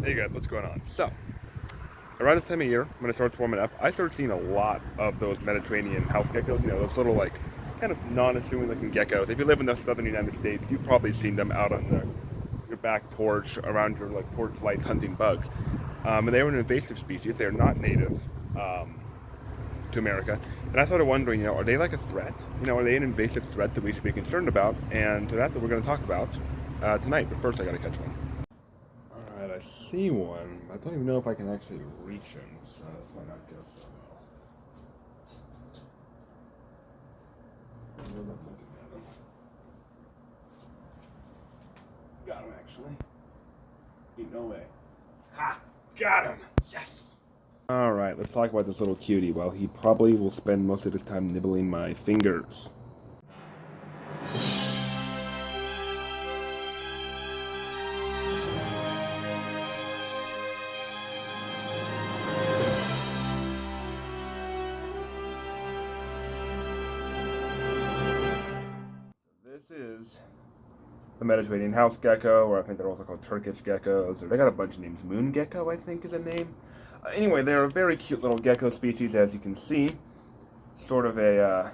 Hey guys, what's going on? So, around this time of year, when it starts warming up, I start seeing a lot of those Mediterranean house geckos. You know, those little, like, kind of non-assuming looking geckos. If you live in the southern United States, you've probably seen them out on your back porch, around your, like, porch lights hunting bugs. And they are an invasive species. They are not native to America. And I started wondering, you know, are they like a threat? You know, are they an invasive threat that we should be concerned about? And that's what we're going to talk about tonight. But first, I got to catch one. Alright, I see one. I don't even know if I can actually reach him, so this might not go so well. I'm looking at him. Got him, actually. Ain't no way. Ha! Got him! Yes! Alright, let's talk about this little cutie. Well, he probably will spend most of his time nibbling my fingers. This is the Mediterranean house gecko, or I think they're also called Turkish geckos, or they got a bunch of names. Moon gecko, I think, is a name. Anyway, they're a very cute little gecko species, as you can see. Sort of a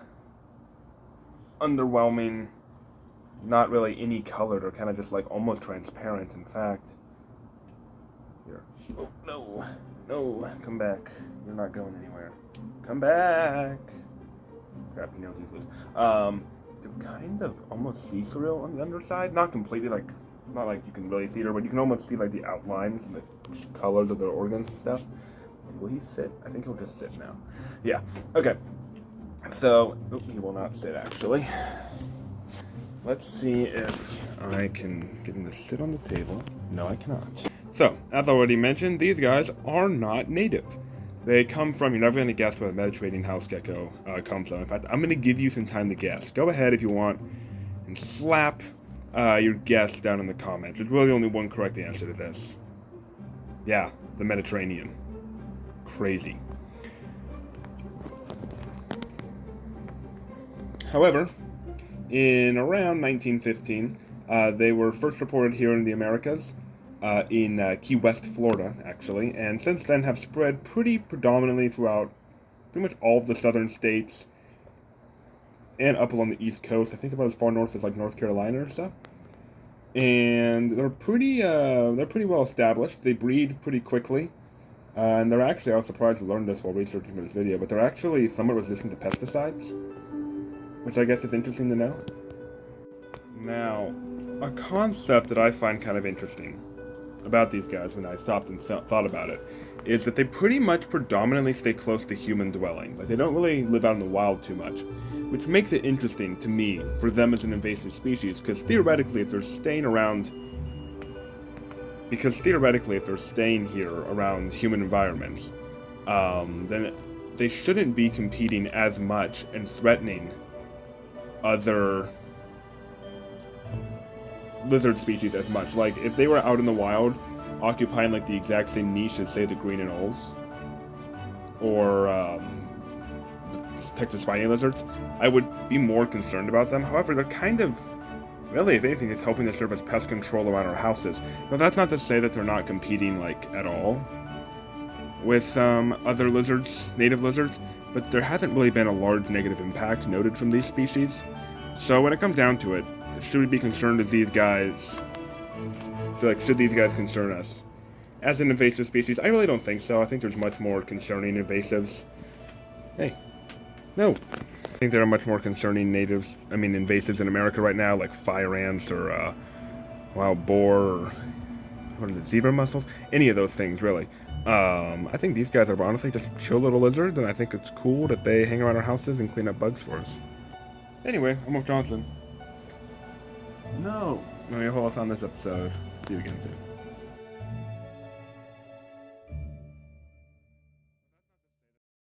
underwhelming, not really any color. They're kind of just like almost transparent, in fact. Here. Oh, no. No, come back. You're not going anywhere. Come back. Crap, he knows he's loose. They're kind of almost see-through on the underside. Not completely, like, not like you can really see her, but you can almost see, like, the outlines and the colors of their organs and stuff. Will he sit? I think he'll just sit now. Yeah, okay. So, he will not sit, actually. Let's see if I can get him to sit on the table. No, I cannot. So, as already mentioned, these guys are not native. They come from, you're never going to guess where the Mediterranean house gecko comes from. In fact, I'm going to give you some time to guess. Go ahead if you want and slap your guess down in the comments. There's really only one correct answer to this. Yeah, the Mediterranean. Crazy. However, in around 1915, they were first reported here in the Americas. In Key West, Florida, actually, and since then have spread pretty predominantly throughout pretty much all of the southern states and up along the East Coast. I think about as far north as like North Carolina or so. And they're pretty well established. They breed pretty quickly, and they're actually, I was surprised to learn this while researching for this video, but they're actually somewhat resistant to pesticides, which I guess is interesting to know. Now, a concept that I find kind of interesting about these guys when I stopped and thought about it is that they pretty much predominantly stay close to human dwellings. Like, they don't really live out in the wild too much, which makes it interesting to me for them as an invasive species, because theoretically if they're staying here around human environments, then they shouldn't be competing as much and threatening other lizard species as much. Like, if they were out in the wild, occupying like the exact same niche as, say, the green anoles or the Texas spiny lizards, I would be more concerned about them. However, they're kind of, really, if anything, is helping to serve as pest control around our houses. Now, that's not to say that they're not competing, like, at all with other lizards, native lizards, but there hasn't really been a large negative impact noted from these species. So when it comes down to it, should we be concerned as these guys? Should these guys concern us as an invasive species? I really don't think so. I think there's much more concerning invasives. Hey, no. I think there are much more concerning invasives in America right now, like fire ants or wild boar or what is it, zebra mussels? Any of those things, really. I think these guys are honestly just chill little lizards, and I think it's cool that they hang around our houses and clean up bugs for us. Anyway, I'm with Johnson. No. No, you're all on this episode. See you again soon.